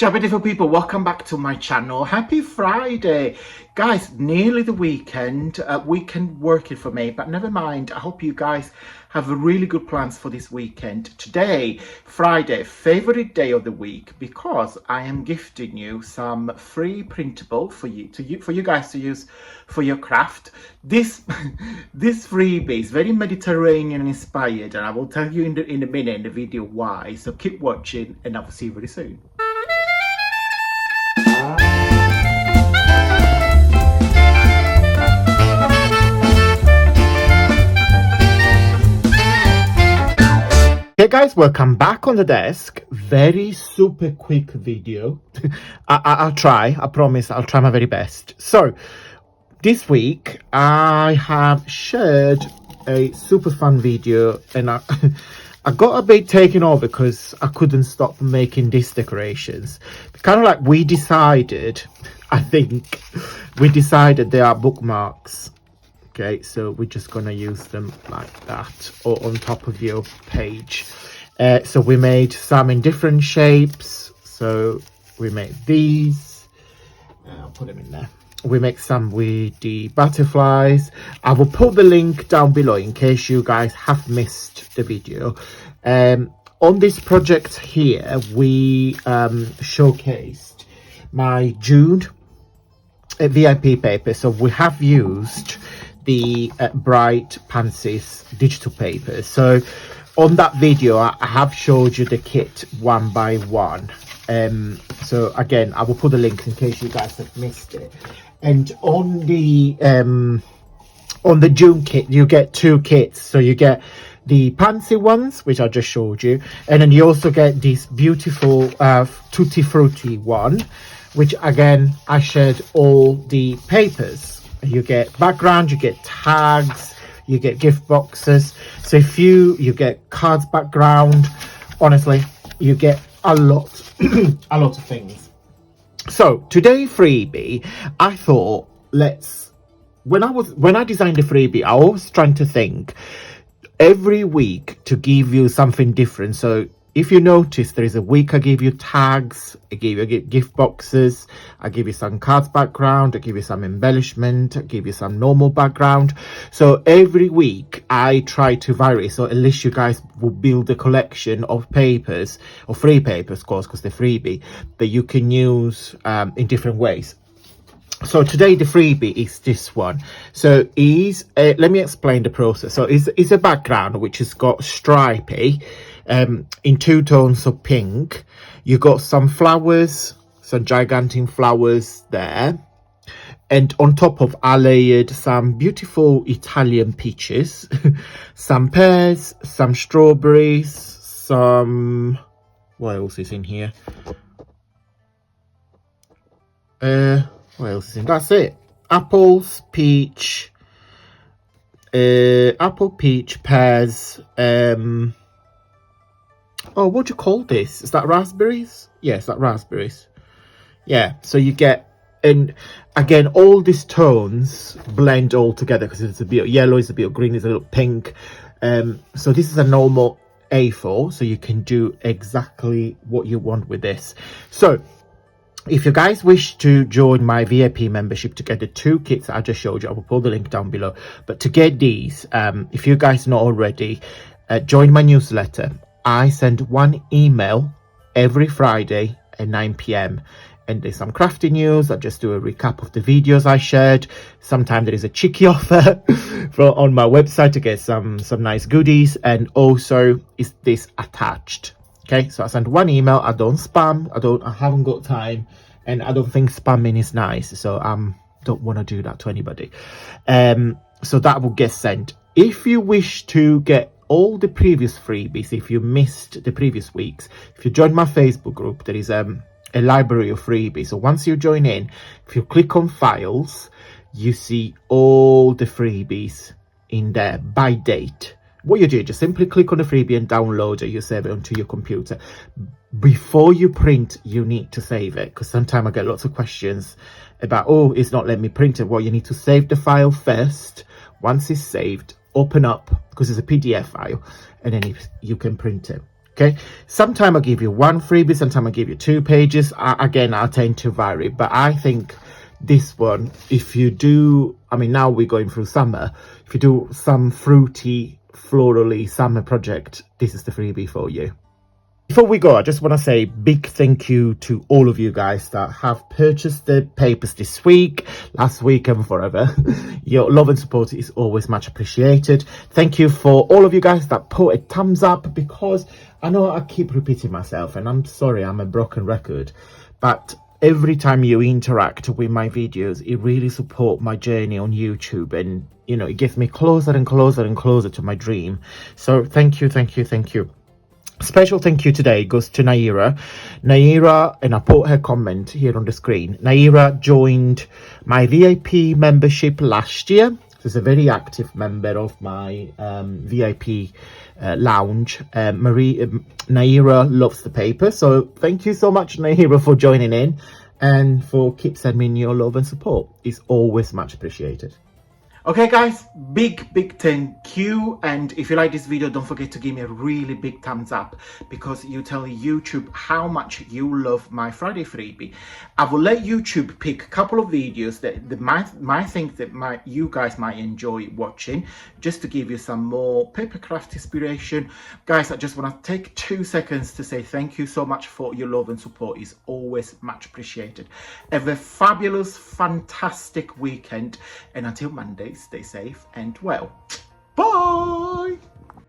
Ciao beautiful people, welcome back to my channel. Happy Friday. Guys, nearly the weekend. Weekend working for me, but never mind. I hope you guys have really good plans for this weekend. Today, Friday, favorite day of the week, because I am gifting you some free printable for you guys to use for your craft. This freebie is very Mediterranean inspired, and I will tell you in a minute in the video why. So keep watching, and I will see you very soon. Hey guys, welcome back on the desk. Very super quick video. I'll try, I promise I'll try my very best. So this week I have shared a super fun video, and I got a bit taken over because I couldn't stop making these decorations. Kind of like we decided they are bookmarks. Okay, so we're just gonna use them like that or on top of your page. So we made some in different shapes. So we made these. I'll put them in there. We make some with the butterflies. I will put the link down below in case you guys have missed the video. On this project here, we showcased my June VIP paper. So we have used the bright Pansies digital paper. So on that video I have showed you the kit one by one. So again, I will put the links in case you guys have missed it. And on the June kit you get two kits. So you get the Pansy ones, which I just showed you, and then you also get this beautiful Tutti Frutti one, which again I shared all the papers. You get background, you get tags, you get gift boxes. So if you get cards background, honestly, you get a lot a lot of things. So today freebie, I thought when I designed the freebie, I was trying to think every week to give you something different. So if you notice, there is a week I give you tags, I give you gift boxes, I give you some cards background, I give you some embellishment, I give you some normal background. So every week I try to vary, so at least you guys will build a collection of papers, or free papers, of course, because they're freebie, that you can use in different ways. So today the freebie is this one. So let me explain the process. So it's a background which has got stripy in two tones of pink. You got some flowers, some gigantic flowers there, and on top of I layered some beautiful Italian peaches, some pears, some strawberries, some, what else is in here? What else is in? That's it. Apples, peach, apple, peach, pears. Oh, what do you call this? Is that raspberries? Yes, that raspberries. Yeah. So you get, and again, all these tones blend all together because it's a bit of yellow, it's a bit of green, it's a little pink. So this is a normal A4, so you can do exactly what you want with this. So if you guys wish to join my VIP membership to get the two kits I just showed you, I will put the link down below. But to get these, if you guys know already, join my newsletter. I send one email every Friday at 9 p.m. and there's some crafting news. I just do a recap of the videos I shared. Sometimes there is a cheeky offer on my website to get some nice goodies, and also is this attached. Okay, so I send one email. I don't spam. I haven't got time, and I don't think spamming is nice. So don't want to do that to anybody. So that will get sent. If you wish to get all the previous freebies, if you missed the previous weeks, if you join my Facebook group, there is a library of freebies. So once you join in, if you click on files, you see all the freebies in there by date. What you do, just simply click on the freebie and download it. You save it onto your computer. Before you print, you need to save it, because sometimes I get lots of questions about, oh, it's not letting me print it. Well, you need to save the file first. Once it's saved, open up, because it's a PDF file, and then you can print it. Okay, sometimes I give you one freebie, sometimes I give you 2 pages. Again, I tend to vary, but I think this one, if you do, I mean, now we're going through summer, if you do some fruity, florally summer project, this is the freebie for you. Before we go, I just want to say big thank you to all of you guys that have purchased the papers this week, last week and forever. Your love and support is always much appreciated. Thank you for all of you guys that put a thumbs up, because I know I keep repeating myself and I'm sorry, I'm a broken record, but every time you interact with my videos, it really supports my journey on YouTube, and you know, it gets me closer and closer and closer to my dream. So thank you, thank you, thank you. Special thank you today goes to Naira. Naira, and I put her comment here on the screen. Naira joined my VIP membership last year. She's a very active member of my VIP lounge. Naira loves the paper. So thank you so much, Naira, for joining in and for keep sending me your love and support. It's always much appreciated. Okay guys, big thank you, and if you like this video, don't forget to give me a really big thumbs up, because you tell YouTube how much you love my Friday freebie. I will let YouTube pick a couple of videos that might think that you guys might enjoy watching, just to give you some more papercraft inspiration. Guys, I just want to take 2 seconds to say thank you so much for your love and support. It's always much appreciated. Have a fabulous, fantastic weekend, and until Monday, stay safe and well. Bye!